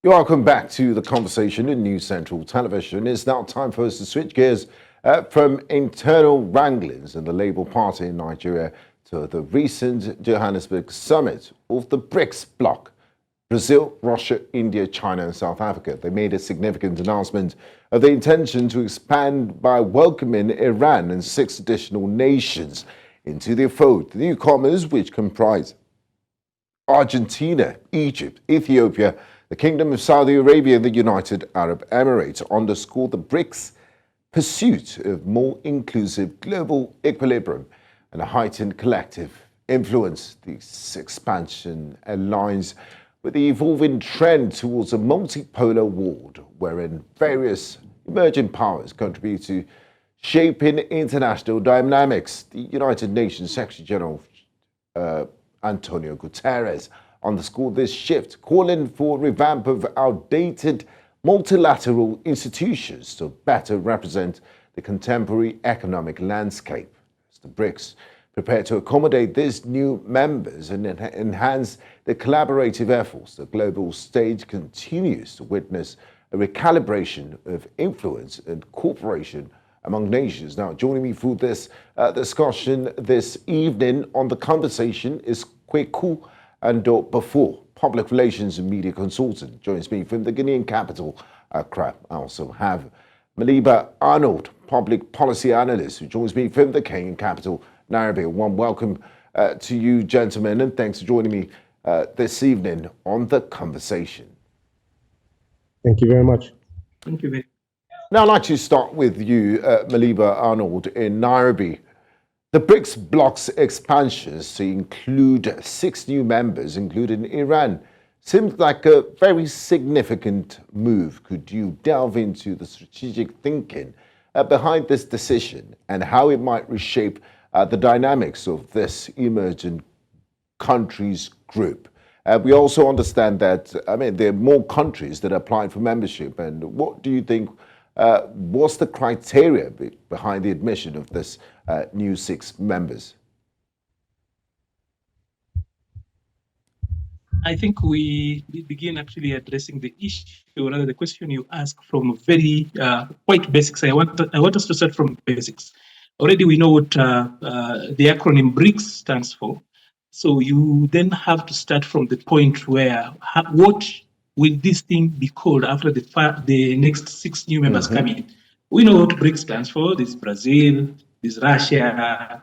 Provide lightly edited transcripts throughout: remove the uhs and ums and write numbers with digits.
You're welcome back to the conversation in News Central Television. It's now time for us to switch gears from internal wranglings in the Labour Party in Nigeria to the recent Johannesburg summit of the BRICS bloc. Brazil, Russia, India, China and South Africa. They made a significant announcement of their intention to expand by welcoming Iran and 6 additional nations into their fold. The newcomers, which comprise Argentina, Egypt, Ethiopia, the Kingdom of Saudi Arabia and the United Arab Emirates, underscore the BRICS' pursuit of more inclusive global equilibrium and a heightened collective influence. This expansion aligns with the evolving trend towards a multipolar world wherein various emerging powers contribute to shaping international dynamics. The United Nations Secretary General Antonio Guterres underscored this shift, calling for a revamp of outdated multilateral institutions to better represent the contemporary economic landscape. As the BRICS prepare to accommodate these new members and enhance the collaborative efforts, the global stage continues to witness a recalibration of influence and cooperation among nations. Now, joining me for this discussion this evening on the conversation is Kweku and Before, public relations and media consultant, joins me from the Guinean capital, Accra. I also have Maliba Arnold, public policy analyst, who joins me from the Kenyan capital, Nairobi. A warm welcome to you, gentlemen, and thanks for joining me this evening on the conversation. Thank you very much. Thank you very much. Now, I'd like to start with you, Maliba Arnold, in Nairobi. The BRICS bloc's expansions to include 6 new members, including Iran, seems like a very significant move. Could you delve into the strategic thinking behind this decision and how it might reshape the dynamics of this emerging countries group? We also understand that, there are more countries that applied for membership. And what do you think what's the criteria behind the admission of this new 6 members? I think we begin actually addressing the issue, or rather the question you ask, from very quite basics. I want us to start from basics. Already we know what the acronym BRICS stands for. So you then have to start from the point where what will this thing be called after the next 6 new members come in? We know what BRICS stands for. There's Brazil, there's Russia,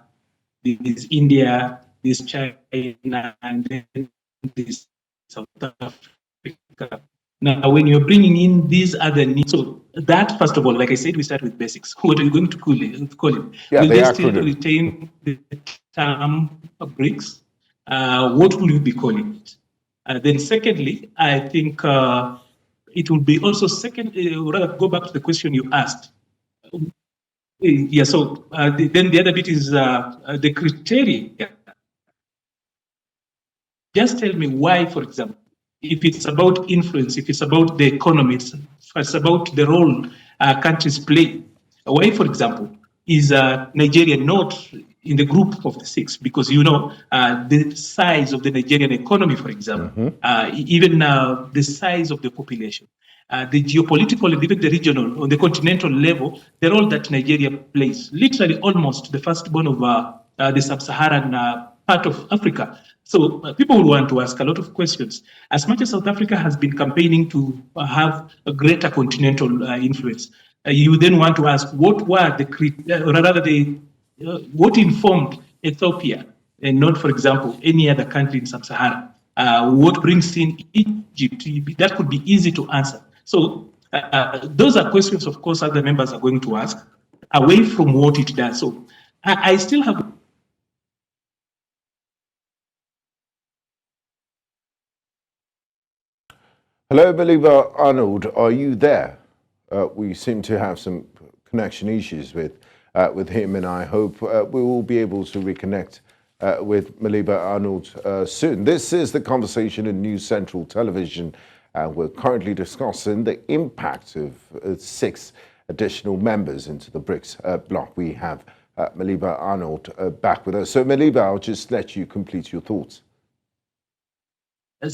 there's India, there's China, and then there's South Africa. Now, when you're bringing in these other needs, so that, first of all, like I said, we start with basics. What are you going to call it? Yeah, will they still retain the term BRICS? What will you be calling it? Then secondly, I think it will be also rather go back to the question you asked. Yeah, so then the other bit is the criteria. Just tell me why, for example, if it's about influence, if it's about the economy, if it's about the role countries play, why, for example, is Nigeria not in the group of the 6? Because the size of the Nigerian economy, for example, even the size of the population, the geopolitical and even the regional, on the continental level, the role that Nigeria plays, literally almost the firstborn of the sub-Saharan part of Africa. So people will want to ask a lot of questions. As much as South Africa has been campaigning to have a greater continental influence, you then want to ask what were what informed Ethiopia and not, for example, any other country in Sub-Saharan? What brings in Egypt? That could be easy to answer. So those are questions, of course, other members are going to ask, away from what it does. So I still have. Hello, Maliba Arnold, are you there? We seem to have some connection issues with him, and I hope we will be able to reconnect with Maliba Arnold soon. This is the conversation in News Central Television. We're currently discussing the impact of 6 additional members into the BRICS bloc. We have Maliba Arnold back with us. So, Maliba, I'll just let you complete your thoughts. I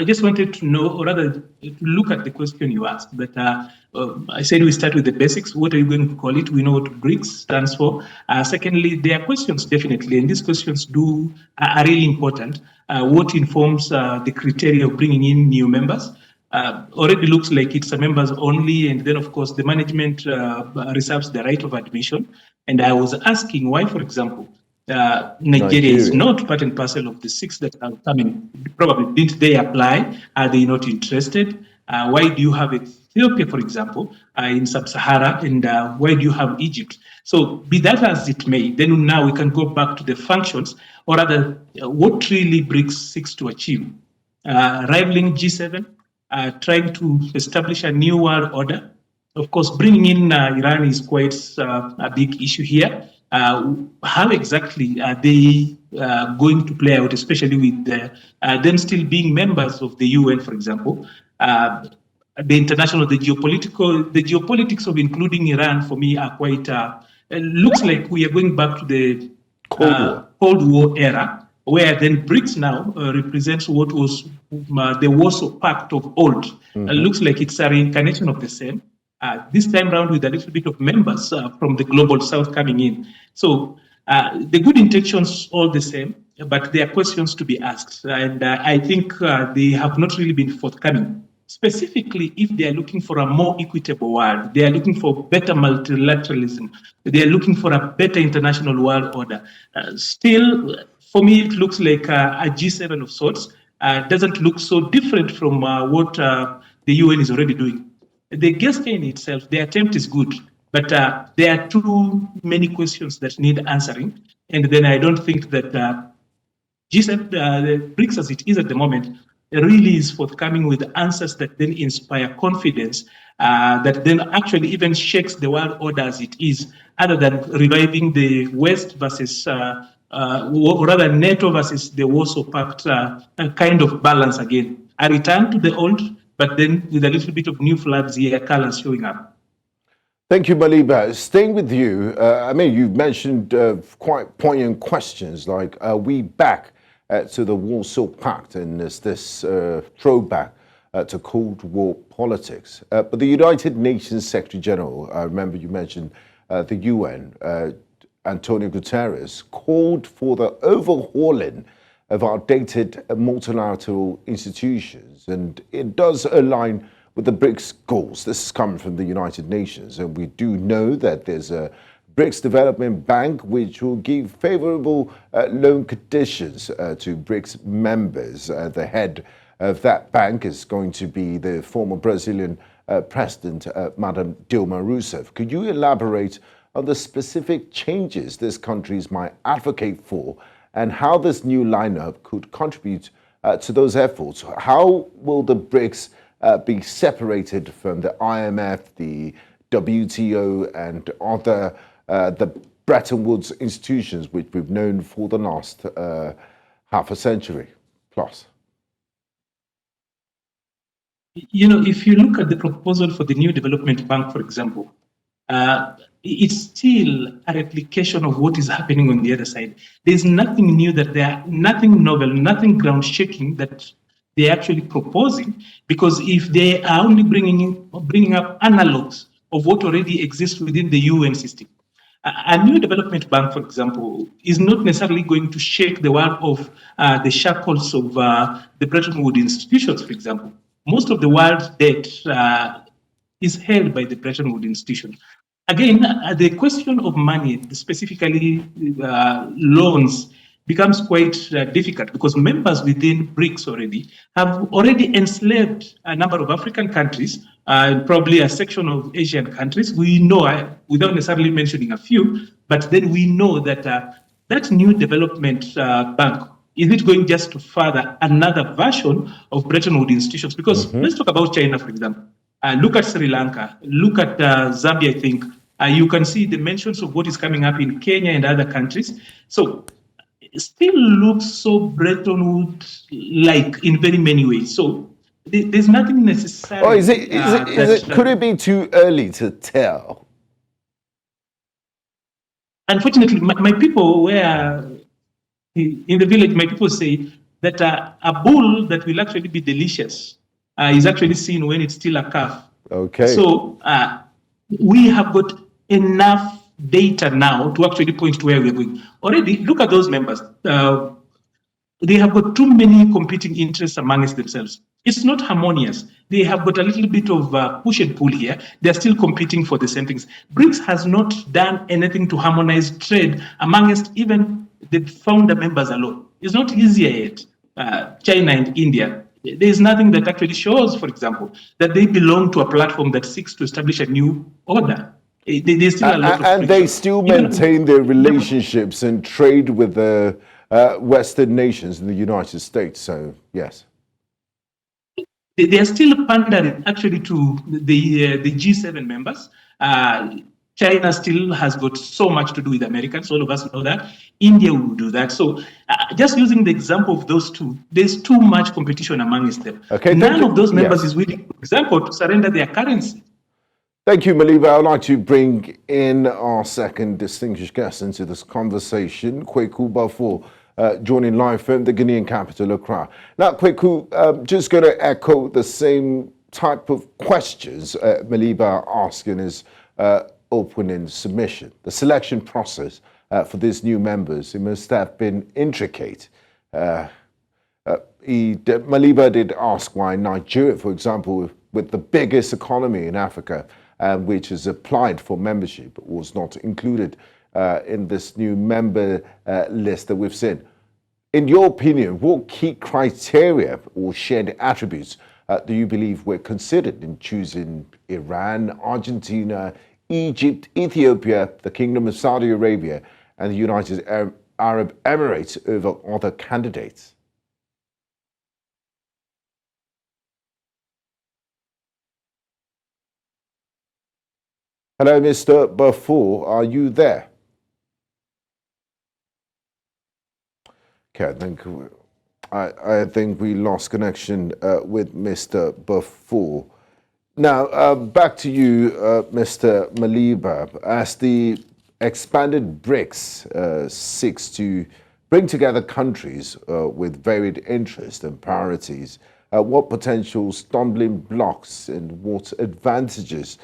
just wanted to know, or rather to look at the question you asked, but I said we start with the basics. What are you going to call it? We know what BRICS stands for. Secondly, there are questions, definitely, and these questions are really important. What informs the criteria of bringing in new members? Already looks like it's a members only, and then, of course, the management reserves the right of admission. And I was asking why, for example, Nigeria is not part and parcel of the 6 that are coming. Probably didn't they apply? Are they not interested? Why do you have Ethiopia, for example, in sub-Sahara, and why do you have Egypt? So be that as it may, then now we can go back to the functions, or rather, what really BRICS seeks to achieve. Rivaling G7, trying to establish a new world order. Of course, bringing in Iran is quite a big issue here. How exactly are they going to play out, especially with them still being members of the UN, for example? The geopolitics of including Iran, for me, are quite, looks like we are going back to the Cold War era, where then BRICS now represents what was the Warsaw Pact of old. Looks like it's a reincarnation of the same. This time around with a little bit of members from the global south coming in. So the good intentions all the same, but there are questions to be asked. And I think they have not really been forthcoming. Specifically, if they are looking for a more equitable world, they are looking for better multilateralism, they are looking for a better international world order. Still, for me, it looks like a G7 of sorts. Doesn't look so different from what the UN is already doing. The gesture in itself, the attempt is good, but there are too many questions that need answering. And then I don't think that G7, the BRICS as it is at the moment, really is forthcoming with answers that then inspire confidence, that then actually even shakes the world order as it is, other than reviving the West versus, or rather NATO versus the Warsaw Pact kind of balance again. A return to the old, but then with a little bit of new flags here, colors showing up. Thank you, Maliba. Staying with you, I mean, you've mentioned quite poignant questions like, are we back to the Warsaw Pact, and is this throwback to Cold War politics? But the United Nations Secretary General, I remember you mentioned the UN, Antonio Guterres, called for the overhauling of outdated multilateral institutions, and it does align with the BRICS goals. This is coming from the United Nations, and we do know that there's a BRICS Development Bank which will give favorable loan conditions to BRICS members. The head of that bank is going to be the former Brazilian President, Madam Dilma Rousseff. Could you elaborate on the specific changes these countries might advocate for, and how this new lineup could contribute to those efforts? How will the BRICS be separated from the IMF, the WTO, and other the Bretton Woods institutions which we've known for the last half a century plus? You know, if you look at the proposal for the new development bank, for example, it's still a replication of what is happening on the other side. There's nothing new nothing novel, nothing ground shaking that they're actually proposing, because if they are only bringing up analogs of what already exists within the UN system, a new development bank, for example, is not necessarily going to shake the world of the shackles of the Bretton Woods institutions, for example. Most of the world's debt is held by the Bretton Woods institution. Again, the question of money, specifically loans, becomes quite difficult, because members within BRICS have already enslaved a number of African countries, probably a section of Asian countries. We know, without necessarily mentioning a few, but then we know that that new development bank, is it going just to further another version of Bretton Woods institutions? Because let's talk about China, for example. Look at Sri Lanka, look at Zambia, I think. You can see the mentions of what is coming up in Kenya and other countries. So it still looks so Bretton Woods-like in very many ways. So there's nothing necessary. Oh, could it be too early to tell? Unfortunately, my people were in the village. My people say, that a bull that will actually be delicious is actually seen when it's still a calf. Okay. So we have got enough data now to actually point to where we're going. Already, look at those members. They have got too many competing interests amongst themselves. It's not harmonious. They have got a little bit of push and pull here. They're still competing for the same things. BRICS has not done anything to harmonize trade amongst even the founder members alone. It's not easier yet. China and India, there is nothing that actually shows, for example, that they belong to a platform that seeks to establish a new order. There's still a lot of and they still maintain their relationships and trade with the Western nations in the United States. So, yes. They are still pandering actually to the G7 members. China still has got so much to do with Americans. All of us know that. India will do that. So just using the example of those two, there's too much competition amongst them. Okay, none of those members is willing, for example, to surrender their currency. Thank you, Maliba. I'd like to bring in our second distinguished guest into this conversation, Kweku Bafo, joining live from the Guinean capital, Accra. Now, Kweku, just going to echo the same type of questions Maliba asked in his opening submission. The selection process for these new members, it must have been intricate. Maliba did ask why Nigeria, for example, with the biggest economy in Africa, which has applied for membership, was not included in this new member list that we've seen. In your opinion, what key criteria or shared attributes do you believe were considered in choosing Iran, Argentina, Egypt, Ethiopia, the Kingdom of Saudi Arabia, and the United Arab Emirates over other candidates? Hello, Mr. Bafo, are you there? Okay, I think we lost connection with Mr. Bafo. Now, back to you, Mr. Maliba. As the expanded BRICS seeks to bring together countries with varied interests and priorities, what potential stumbling blocks and what advantages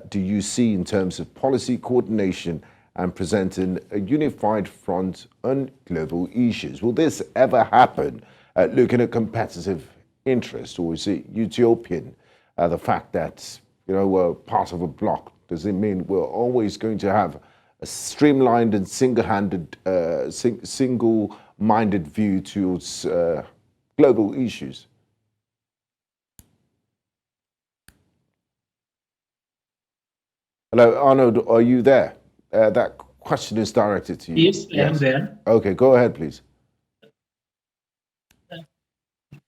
do you see in terms of policy coordination and presenting a unified front on global issues? Will this ever happen looking at competitive interest, or is it utopian? The fact that, we're part of a bloc, does it mean we're always going to have a streamlined and single-minded view towards global issues? Hello, Arnold, are you there? That question is directed to you. Yes, I am there. Okay, go ahead, please.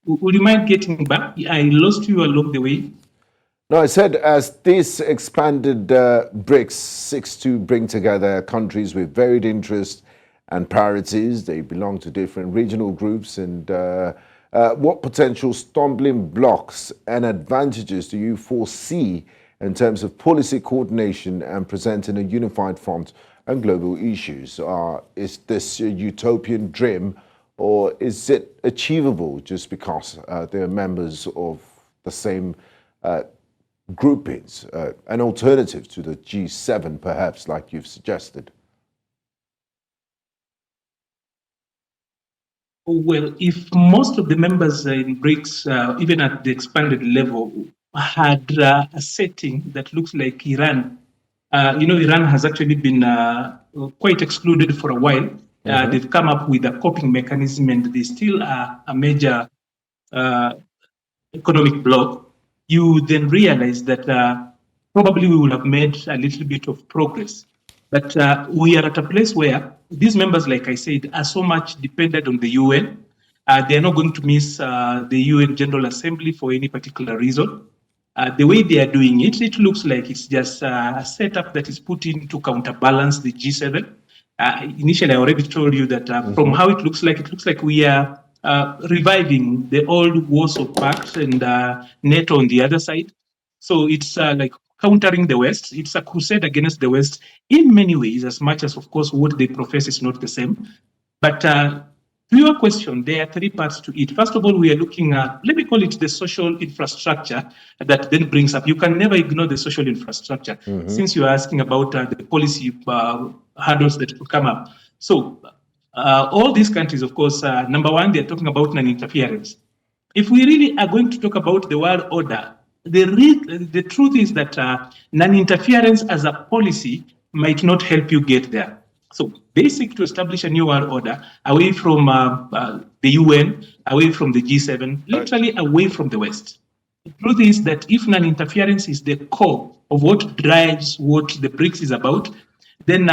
Would you mind getting back? I lost you along the way. No, I said as this expanded BRICS seeks to bring together countries with varied interests and priorities, they belong to different regional groups, and what potential stumbling blocks and advantages do you foresee in terms of policy coordination and presenting a unified front on global issues? Is this a utopian dream, or is it achievable just because they're members of the same groupings, an alternative to the G7, perhaps, like you've suggested? Well, if most of the members in BRICS, even at the expanded level, had a setting that looks like Iran, Iran has actually been quite excluded for a while. They've come up with a coping mechanism, and they still are a major economic bloc. You then realize that probably we will have made a little bit of progress. But we are at a place where these members, like I said, are so much dependent on the UN. They are not going to miss the UN General Assembly for any particular reason. The way they are doing it, it looks like it's just a setup that is put in to counterbalance the G7. Initially, I already told you that from how it looks like we are reviving the old Warsaw Pact and NATO on the other side. So it's like countering the West. It's a crusade against the West in many ways, as much as, of course, what they profess is not the same. But To your question, there are three parts to it. First of all, we are looking at, let me call it the social infrastructure that then brings up. You can never ignore the social infrastructure since you are asking about the policy hurdles that could come up. So all these countries, of course, number one, they're talking about non-interference. If we really are going to talk about the world order, the truth is that non-interference as a policy might not help you get there. So they seek to establish a new world order away from the UN, away from the G7, literally away from the West. The truth is that if non-interference is the core of what drives what the BRICS is about, then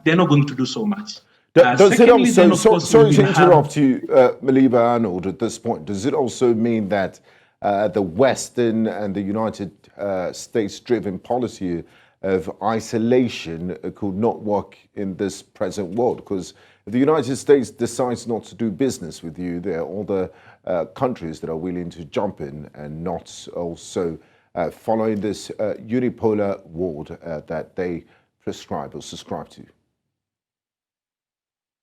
they're not going to do so much. Does it also, sorry to interrupt you, Maliba Arnold, at this point, does it also mean that the Western and the United States-driven policy of isolation could not work in this present world? Because if the United States decides not to do business with you, there are other countries that are willing to jump in and not also following this unipolar world that they prescribe or subscribe to.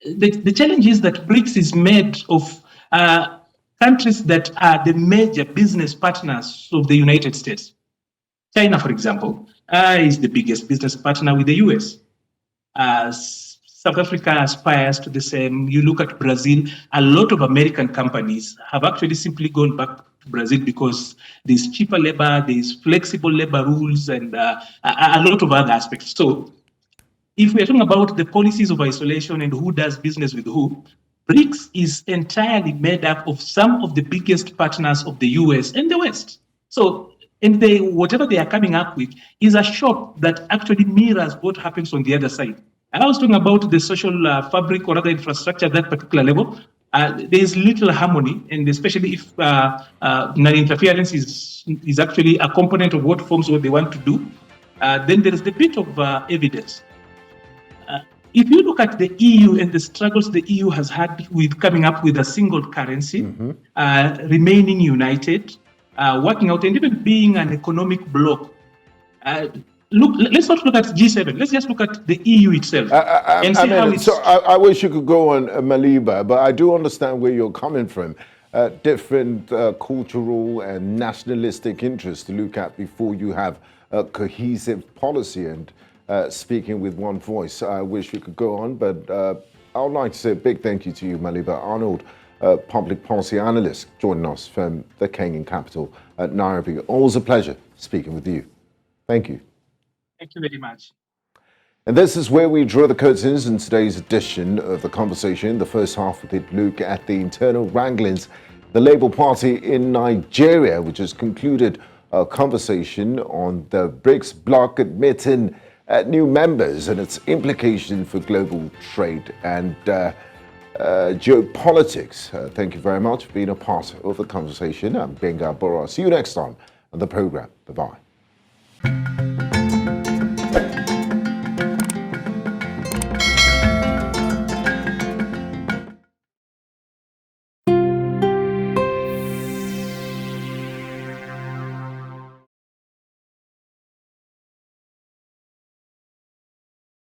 The challenge is that BRICS is made of countries that are the major business partners of the United States. China, for example, is the biggest business partner with the US. South Africa aspires to the same. You look at Brazil, a lot of American companies have actually simply gone back to Brazil because there's cheaper labor, there's flexible labor rules, and a lot of other aspects. So if we're talking about the policies of isolation and who does business with who, BRICS is entirely made up of some of the biggest partners of the US and the West. So, and whatever they are coming up with is a shop that actually mirrors what happens on the other side. I was talking about the social fabric or other infrastructure at that particular level. There is little harmony, and especially if non-interference is actually a component of what forms what they want to do, then there is the bit of evidence. If you look at the EU and the struggles the EU has had with coming up with a single currency, remaining united, working out, and even being an economic bloc, let's not look at G7. Let's just look at the EU itself and see how it's. So I wish you could go on Maliba, but I do understand where you're coming from. Different cultural and nationalistic interests to look at before you have a cohesive policy and speaking with one voice. I wish we could go on, but I would like to say a big thank you to you, Maliba Arnold, public policy analyst, joining us from the Kenyan capital at Nairobi. Always a pleasure speaking with you. Thank you. Thank you very much. And this is where we draw the curtains in today's edition of The Conversation. The first half, we did look at the internal wranglings, the Labour Party in Nigeria, which has concluded a conversation on the BRICS bloc admitting new members and its implication for global trade and geopolitics. Thank you very much for being a part of the conversation. I'm Gbenga Aborowa. See you next time on the program. Bye-bye.